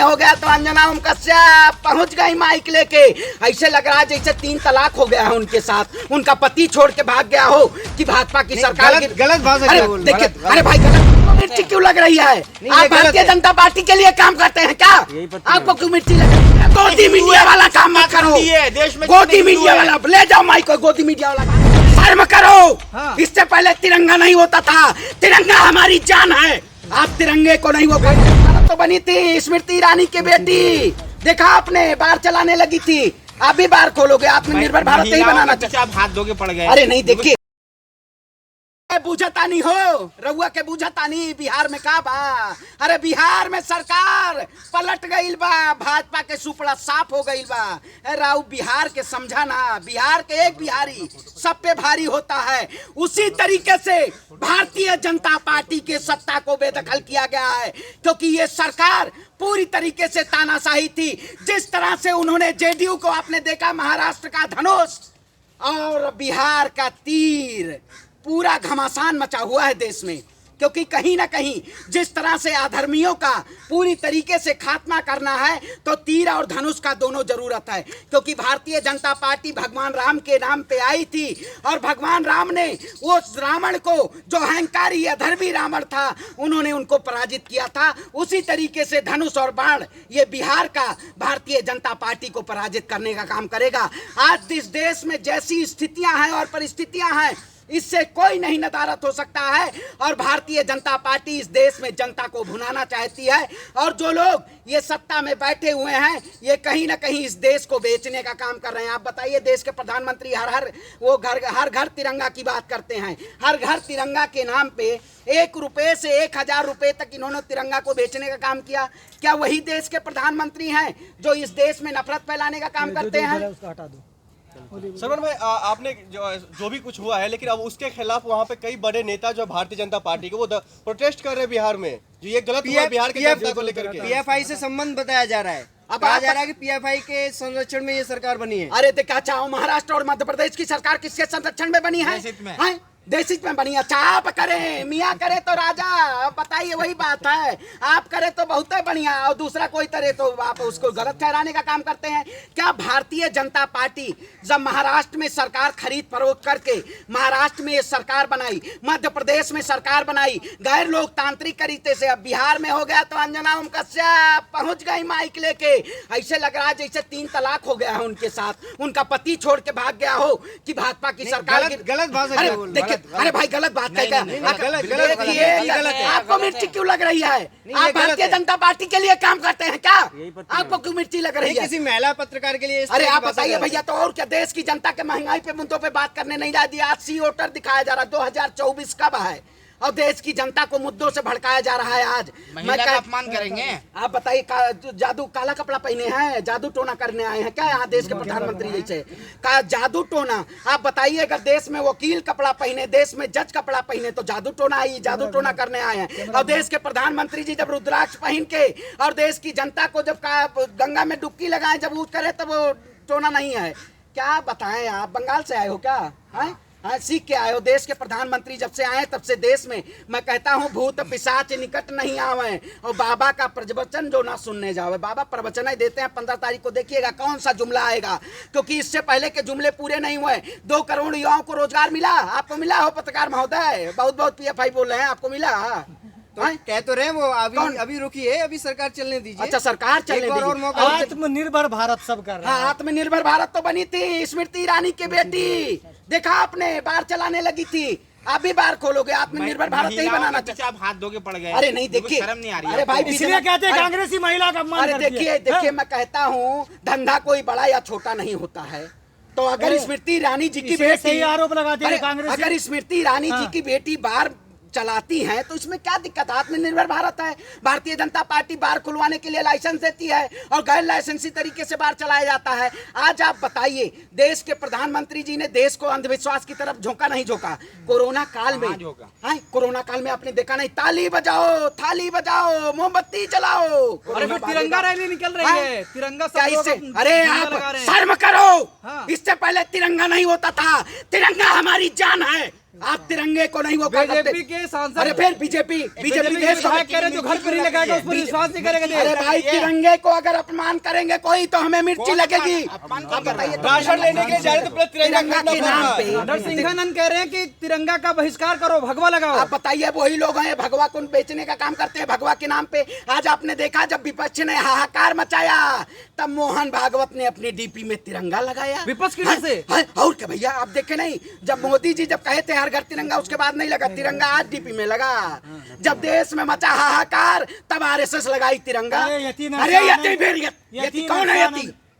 हो गया तो अंजना ओम कश्यप पहुंच गई माइक लेके। ऐसे लग रहा है जैसे 3 तलाक हो गया है उनके साथ, उनका पति छोड़ के भाग गया हो कि भाजपा की सरकार गलत भाषा। देखिए, अरे भाई गलत मिर्ची क्यों लग रही है? आप भारतीय जनता पार्टी के लिए काम करते हैं क्या? आपको क्यों मिर्ची लग रही है? गोदी मीडिया वाला काम मत करो। देश में गोदी मीडिया वाला ले जाओ माइक को, गोदी मीडिया वाला शर्म करो। इससे पहले तिरंगा नहीं होता था, तिरंगा हमारी जान है। आप तिरंगे को नहीं, वो भारत तो बनी थी स्मृति ईरानी की बेटी, देखा आपने बार चलाने लगी थी, आप भी बार खोलोगे। आत्मनिर्भर भारत ही बनाना चाहते, आप हाथ धोके पड़ गए। अरे नहीं, देखिए बूझतानी हो रउआ के बूझतानी बिहार में का बा? अरे बिहार में सरकार पलट गईल बा, भाजपा के सुपड़ा साफ हो गईल बा। राउ बिहार के समझा ना, बिहार के एक बिहारी सब पे भारी होता है। उसी तरीके से भारतीय जनता पार्टी के सत्ता को बेदखल किया गया है, क्योंकि ये सरकार पूरी तरीके से तानाशाही थी। जिस तरह से उन्होंने जेडीयू को, आपने देखा महाराष्ट्र का धनुष और बिहार का तीर, पूरा घमासान मचा हुआ है देश में। क्योंकि कहीं ना कहीं जिस तरह से अधर्मियों का पूरी तरीके से खात्मा करना है, तो तीर और धनुष का दोनों जरूरत है। क्योंकि भारतीय जनता पार्टी भगवान राम के नाम पे आई थी, और भगवान राम ने वो रावण को, जो अहंकारी अधर्मी रावण था, उन्होंने उनको पराजित किया था। उसी तरीके से धनुष और बाण ये बिहार का भारतीय जनता पार्टी को पराजित करने का काम करेगा। आज इस देश में जैसी स्थितियां हैं और परिस्थितियां हैं, इससे कोई नहीं नदारत हो सकता है। और भारतीय जनता पार्टी इस देश में जनता को भुनाना चाहती है, और जो लोग ये सत्ता में बैठे हुए हैं, ये कहीं ना कहीं इस देश को बेचने का काम कर रहे हैं। आप बताइए, देश के प्रधानमंत्री हर घर तिरंगा की बात करते हैं। हर घर तिरंगा के नाम पे 1 रुपए से 1000 रुपए तक इन्होंने तिरंगा को बेचने का काम किया। क्या वही देश के प्रधानमंत्री हैं जो इस देश में नफरत फैलाने का काम करते हैं? श्रवण भाई, आपने जो भी कुछ हुआ है, लेकिन अब उसके खिलाफ वहाँ पे कई बड़े नेता जो भारतीय जनता पार्टी के, वो प्रोटेस्ट कर रहे हैं बिहार में, जो ये गलत हुआ बिहार के जनता को लेकर के। पीएफआई से संबंध बताया जा रहा है, अब कहा जा रहा है कि पीएफआई के संरक्षण में ये सरकार बनी है। अरे देखा चाहो, महाराष्ट्र और मध्य प्रदेश की सरकार किसके संरक्षण में बनी है? देशित में बनी है। अच्छा आप करें, मियाँ करे तो राजा, बताइए वही बात है। आप करे तो बहुत बढ़िया, और दूसरा कोई करे तो आप उसको गलत ठहराने का काम करते हैं। क्या भारतीय जनता पार्टी जब महाराष्ट्र में सरकार खरीद फरोख्त करके महाराष्ट्र में ये सरकार बनाई, मध्य प्रदेश में सरकार बनाई गैर लोकतांत्रिक तरीके से, अब बिहार में हो गया तो अंजना ओम कश्यप पहुंच गई माइक लेके। ऐसे लग रहा है जैसे 3 तलाक हो गया है उनके साथ, उनका पति छोड़ के भाग गया हो कि भाजपा की सरकार। गलत भाषा। देखिए, अरे भाई गलत बात है क्या? देखिए, आपको मिर्ची क्यों लग रही है? आप भारतीय जनता पार्टी के लिए काम करते हैं क्या? आपको क्यों मिर्ची लग रही है? किसी महिला पत्रकार के लिए? अरे आप बताइए भैया, तो और क्या देश की जनता के महंगाई पे मुद्दों पे बात करने नहीं जा दिया। आज सी वोटर दिखाया जा रहा है, 2024 कब है, और देश की जनता को मुद्दों से भड़काया जा रहा है। आज महिला का अपमान करेंगे? आप बताइए, जादू काला कपड़ा पहने हैं, जादू टोना करने आए हैं क्या यहाँ देश के प्रधानमंत्री जैसे? का जादू टोना? आप बताइए, अगर देश में वकील कपड़ा पहने, देश में जज कपड़ा पहने, तो जादू टोना आई, जादू टोना करने आए हैं। और देश के प्रधानमंत्री जी जब रुद्राक्ष पहन के और देश की जनता को जब गंगा में डुबकी लगाए, जब वो करे, तब वो टोना नहीं है। क्या बताएं, आप बंगाल से आए हो क्या? है सीख के आए हो। देश के प्रधानमंत्री जब से आए तब से देश में, मैं कहता हूँ, भूत पिशाच निकट नहीं आवे, और बाबा का प्रवचन जो ना सुनने जावे। बाबा प्रवचन ही देते हैं। 15 तारीख को देखिएगा कौन सा जुमला आएगा, क्योंकि इससे पहले के जुमले पूरे नहीं हुए। 2 करोड़ युवाओं को रोजगार मिला, आपको मिला हो पत्रकार महोदय? बहुत पीएफआई बोल रहे हैं, आपको मिला? कह तो रहे वो अभी रुकी है, अभी सरकार चलने दीजिए। अच्छा, सरकार चलने दीजिए। आत्मनिर्भर भारत सब कर रहा है। आत्मनिर्भर भारत तो बनी थी स्मृति ईरानी की बेटी, देखा आपने बार चलाने लगी थी, आप भी बार खोलोगे। आत्मनिर्भर भारत ही बनाना चाहते, आप हाथ धोके पड़ गए। अरे नहीं, देखिए, शर्म नहीं आ रही? अरे भाई, इसलिए कहते हैं कांग्रेसी महिला का अपमान करती है। देखिए मैं कहता हूँ, धंधा कोई बड़ा या छोटा नहीं होता है। तो अगर स्मृति ईरानी जी की बेटी, आरोप लगाते हैं कांग्रेस, अगर स्मृति ईरानी जी की बेटी बार चलाती हैं तो इसमें क्या दिक्कत? आत्मनिर्भर भारत है। भारतीय जनता पार्टी बार खुलवाने के लिए लाइसेंस देती है और गैर लाइसेंसी तरीके से बार चलाया जाता है। आज आप बताइए, देश के प्रधानमंत्री जी ने देश को अंधविश्वास की तरफ झोंका नहीं झोंका? कोरोना काल में, कोरोना काल में आपने देखा नहीं, ताली बजाओ, थाली बजाओ, मोमबत्ती जलाओ, अरे फिर तिरंगा रैली निकल रही है, तिरंगा सब। अरे आप शर्म करो, इससे पहले तिरंगा नहीं होता था, तिरंगा हमारी जान है। आप तिरंगे को नहीं वो कर सकते। बीजेपी के सांसद, अरे फिर बीजेपी देश को करे जो घर पर नहीं लगाएगा उस पर विश्वास नहीं करेगा। अरे भाई तिरंगे को अगर अपमान करेंगे कोई तो हमें मिर्ची लगेगी। आप बताइए भाषण लेने के लिए जा रहे तो पूरा तिरंगा के नाम पे नरसिंहानंद कह रहे हैं कि तिरंगा का बहिष्कार करो, भगवा लगाओ। आप बताइए वही लोग हैं भगवा को बेचने का काम करते हैं भगवा के नाम पे। आज आपने देखा जब विपक्ष ने हाहाकार मचाया तब मोहन भागवत ने अपनी डीपी में तिरंगा लगाया। विपक्ष की वजह से और क्या भैया आप देखे नहीं, जब मोदी जी जब कहे थे हर घर तिरंगा उसके बाद नहीं लगा तिरंगा, आज डीपी में लगा। जब देश में मचा हाहाकार तब आरएसएस लगाई तिरंगा। अरे यती फिर यती कौन है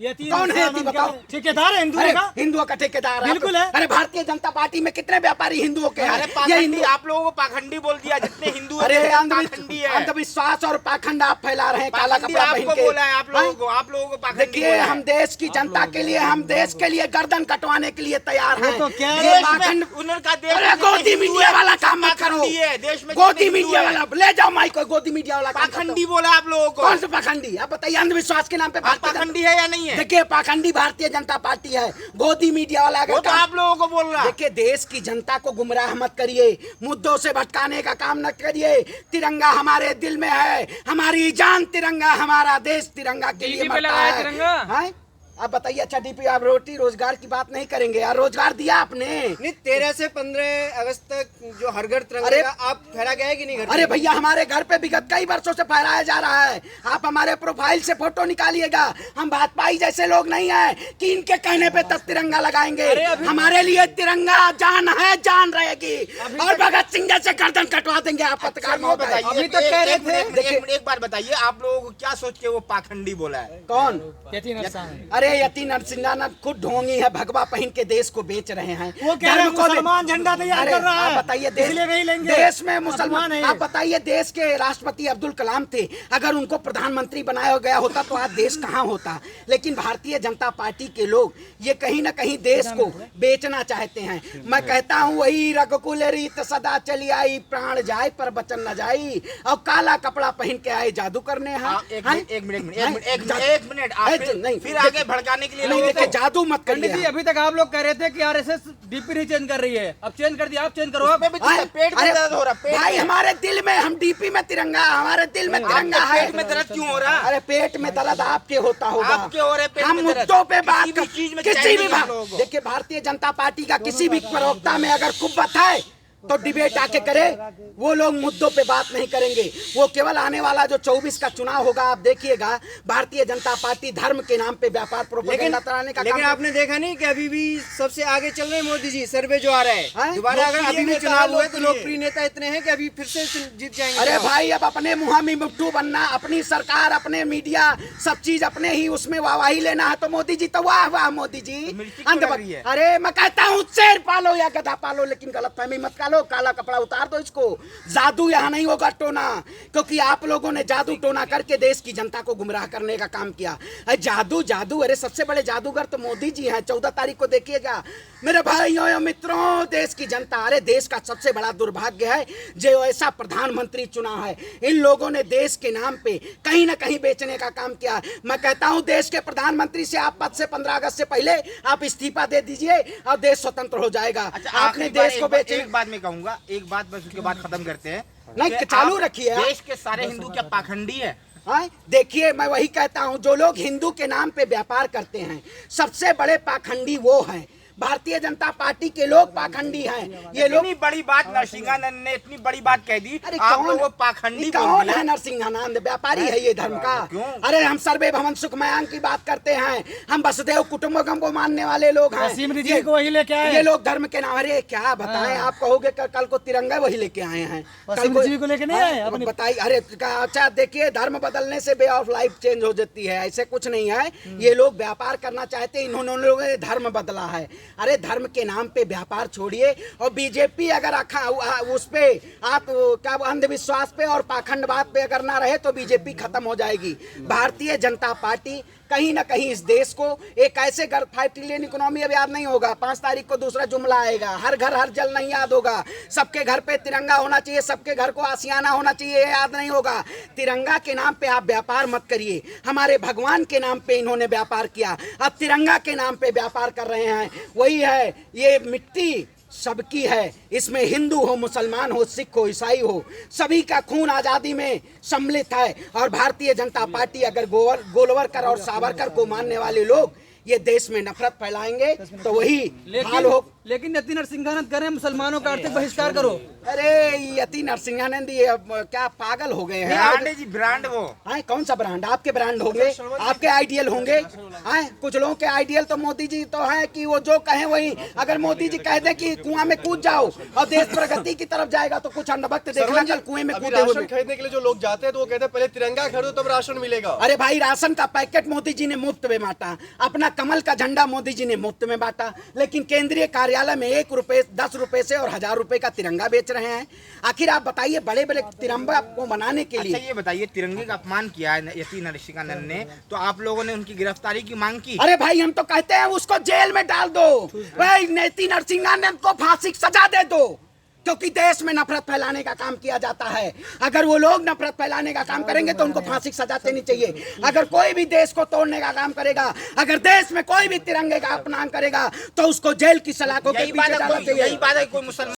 यती? कौन है यती बताओ? ठेकेदार है हिंदुओं का, हिंदुओं का ठेकेदार है। बिल्कुल है। अरे भारतीय जनता पार्टी में कितने व्यापारी हिंदुओं के हैं? ये हिंदू आप लोगों को पाखंडी बोल दिया, जितने हिंदू अरे पाखंडी है। अंधविश्वास और पाखंड आप फैला रहे हैं काला कपड़ा पहन के। बोला है आप लोगों को पाखंडी देखिए बोला है। हम देश की जनता के लिए, हम देश के लिए गर्दन कटवाने के लिए तैयार हैं। तो क्या ये देश पाखंड में उनका देश अरे में गोदी हिंदू मीडिया है, वाला काम मत करो। पाखंडी है, देश में गोदी जितने मीडिया हिंदू वाला ले जाओ माइक को, गोदी मीडिया वाला काम पाखंडी करो। बोला आप लोगों को। कौन सा पाखंडी? आप बताइए अंधविश्वास के नाम पे आप पाखंडी है या नहीं है? देखिए पाखंडी भारतीय जनता पार्टी है। गोदी मीडिया वाला अगर वो तो काम- आप लोगों को बोल रहा। देखिए देश की जनता को गुमराह मत करिए, मुद्दों से भटकाने का काम न करिए। तिरंगा हमारे दिल में है, हमारी जान तिरंगा, हमारा देश तिरंगा के लिए मरता है। हैं? आप बताइए अच्छा डीपी आप रोटी रोजगार की बात नहीं करेंगे यार, रोजगार दिया आपने। नहीं 13 से 15 अगस्त तक जो हर घर तिरंगा अरे- आप फहरा गया है कि नहीं घर पे? अरे भैया हमारे घर पे विगत कई वर्षों से फहराया जा रहा है। आप हमारे प्रोफाइल से फोटो निकालिएगा। हम भाजपाई जैसे लोग नहीं हैं कि इनके कहने पे तब तिरंगा लगाएंगे। हमारे लिए तिरंगा जान है, जान रहेगी। और भगत सिंह जैसे गर्दन कटवा देंगे आप पत्रकार वो बताइए, अभी तो कह रहे थे। एक बार बताइए आप लोगों को क्या सोच के वो पाखंडी बोला है? कौन? यती नरसिंह। अरे यती नरसिंहानंद खुद ढोंगी है, भगवा पहन के देश को बेच रहे हैं। वो कह रहे हैं मुसलमान झंडा तैयार अरे कर रहा आप है, बताइए इसलिए नहीं लेंगे। देश में अपमान मुसलमान है ये। आप बताइए देश के राष्ट्रपति अब्दुल कलाम थे, अगर उनको प्रधानमंत्री बनाया गया होता तो आज देश कहाँ होता। लेकिन भारतीय जनता पार्टी के लोग ये कहीं ना कहीं देश को बेचना चाहते हैं। मैं कहता हूँ वही रघुकुल रीत सदा चली आई, प्राण जाए पर बचन न जाई, और काला कपड़ा पहन के आए जादू करने। एक मिनट आप नहीं, फिर आगे भड़काने के लिए नहीं लोगों देखिए को- जादू मत पंडित जी करिए। अभी तक आप लोग कह रहे थे कि आरएसएस डीपी नहीं चेंज कर रही है, अब चेंज कर दिया, आप चेंज करो। आप उसमें भी तो पेट में अरे दर्द हो रहा है, पेट भाई में। हमारे दिल में, हम डीपी में तिरंगा, हमारे दिल में तिरंगा आपके है। पेट में दर्द क्यों हो रहा है? अरे पेट में दर्द आपके होता होगा, आपके हो रहे पेट हम में दर्द। मुद्दों पे बात किसी भी चीज में किसी चाहिए भी नहीं बात। लोगों को। देखिए भारतीय जनता पार्टी का किसी भी प्रवक्ता में अगर कुव्वत है तो डिबेट आके करे। वो लोग मुद्दों पे बात नहीं करेंगे, वो केवल आने वाला जो 24 का चुनाव होगा आप देखिएगा, भारतीय जनता पार्टी धर्म के नाम पे व्यापार प्रोपेगेंडा कराने का लेकिन काम आपने देखा नहीं कि अभी भी सबसे आगे चल रहे हैं मोदी जी, सर्वे जो आ रहा है हैं? दोबारा अगर लोकप्रिय अभी भी नेता चुनाव हुए तो लोकप्रिय। लोकप्रिय नेता इतने हैं कि अभी फिर से जीत जाएंगे। अरे चुनाव। भाई अब अपने मुँह में मुट्ठू बनना, अपनी सरकार, अपने मीडिया, सब चीज अपने ही उसमें वाहवाही लेना है तो मोदी जी तो वाह वाह मोदी जी। मिर्ची क्यों लग रही है? अरे मैं कहता हूँ शेर पालो या गधा पालो, लेकिन गलतफहमी मत कालो। काला कपड़ा उतार दो इसको। जादू यहाँ नहीं होगा, टोना, क्योंकि आप लोगों ने जादू टोना करके देश की जनता को गुमराह करने का काम किया। अरे जादू जादू, अरे सबसे बड़े जादूगर तो मोदी जी हैं। 14 तारीख को देखिएगा मेरे भाइयों और मित्रों, देश की जनता, अरे देश का सबसे बड़ा दुर्भाग्य है जो ऐसा प्रधानमंत्री चुना है। इन लोगों ने देश के नाम पे कहीं ना कहीं बेचने का काम किया। मैं कहता हूं देश के प्रधानमंत्री से आप पद से 15 अगस्त से पहले आप इस्तीफा दे दीजिए और देश स्वतंत्र हो जाएगा। अच्छा आपने देश को बेचे। एक बात मैं कहूंगा, एक बात बस उसके बाद खत्म करते हैं। नहीं, कि चालू आप रखिए आप। देश के सारे हिंदू क्या पाखंडी है? हाँ, देखिए मैं वही कहता हूं, जो लोग हिंदू के नाम पे व्यापार करते हैं सबसे बड़े पाखंडी वो हैं। भारतीय जनता पार्टी के लोग पाखंडी हैं। ये लोग इतनी बड़ी बात नरसिंहानंद ने इतनी बड़ी बात कह दी, अरे आप कौन लोगों को पाखंडी बोल कौन दिया। है नरसिंहानंद? व्यापारी है ये धर्म का। क्यों? अरे हम सर्वे भवन सुखमयांग की बात करते हैं, हम वसुदेव कुटुंबकम को मानने वाले लोग हैं। वसीम रिजवी को वही लेके आए। ये लोग धर्म के नाम, अरे क्या बताएं, आप कहोगे कल को तिरंगा वही लेके आए हैं। वसीम रिजवी को लेके नहीं आए अपने। बताइए। अरे अच्छा देखिए, धर्म बदलने से वे ऑफ लाइफ चेंज हो जाती है, ऐसे कुछ नहीं है। ये लोग व्यापार करना चाहते हैं, इन्होंने लोगों ने धर्म बदला है। अरे धर्म के नाम पे व्यापार छोड़िए। और बीजेपी अगर उस पे आप क्या अंधविश्वास पे और पाखंडवाद पे अगर ना रहे तो बीजेपी खत्म हो जाएगी। भारतीय जनता पार्टी कहीं ना कहीं इस देश को एक ऐसे 5 ट्रिलियन इकोनॉमी अब याद नहीं होगा, 5 तारीख को दूसरा जुमला आएगा, हर घर हर जल नहीं याद होगा, सबके घर पे तिरंगा होना चाहिए, सबके घर को आसियाना होना चाहिए, ये याद नहीं होगा। तिरंगा के नाम पे आप व्यापार मत करिए। हमारे भगवान के नाम पे इन्होंने व्यापार किया, अब तिरंगा के नाम पे व्यापार कर रहे हैं। वही है, ये मिट्टी सबकी है। इसमें हिंदू हो, मुसलमान हो, सिख हो, ईसाई हो, सभी का खून आजादी में सम्मिलित है। और भारतीय जनता पार्टी अगर गोलवरकर और सावरकर को मानने वाले लोग ये देश में नफरत फैलाएंगे तो वही हाल हो। लेकिन यति नरसिंहानंद करें मुसलमानों का आर्थिक बहिष्कार करो। अरे यति नरसिंहानंद ये क्या पागल हो गए हैं? ब्रांड है जी, ब्रांड वो हाँ, कौन सा ब्रांड? आपके ब्रांड होंगे, आपके आइडियल होंगे। हाँ, कुछ लोगों के आइडियल तो मोदी जी तो है कि वो जो कहें वही। अगर मोदी जी कह दे कि कुआं में कूद जाओ और देश प्रगति की तरफ जाएगा तो कुछ अंधभक्त देखना कल कुएं में अभी कूदे हुए। राशन खरीदने के लिए जो लोग जाते हैं तो वो कहते हैं पहले तिरंगा खरीदो तब राशन मिलेगा। अरे भाई, राशन का पैकेट मोदी जी ने मुफ्त में बांटा, अपना कमल का झंडा मोदी जी ने मुफ्त में बांटा, लेकिन केंद्रीय कार्यालय में 1 रुपए 10 रुपए से और 1000 रुपए का तिरंगा बेच रहे हैं। आखिर आप बताइए, बड़े बड़े तिरंगा को बनाने के लिए। अच्छा ये बताइए, तिरंगे का अपमान किया है यति नरसिंहानंद ने, तो आप लोगों ने उनकी गिरफ्तारी की मांग की? अरे भाई, हम तो कहते हैं उसको जेल में डाल दो भाई, यति नरसिंहानंद को फांसी की सजा दे दो, क्योंकि देश में नफरत फैलाने का काम किया जाता है। अगर वो लोग नफरत फैलाने का काम करेंगे तो उनको फांसी की सजा देनी चाहिए। अगर कोई भी देश को तोड़ने का काम करेगा, अगर देश में कोई भी तिरंगे का अपमान करेगा तो उसको जेल की सलाखों के पीछे जाना चाहिए। यही बात है, कोई मुसलमान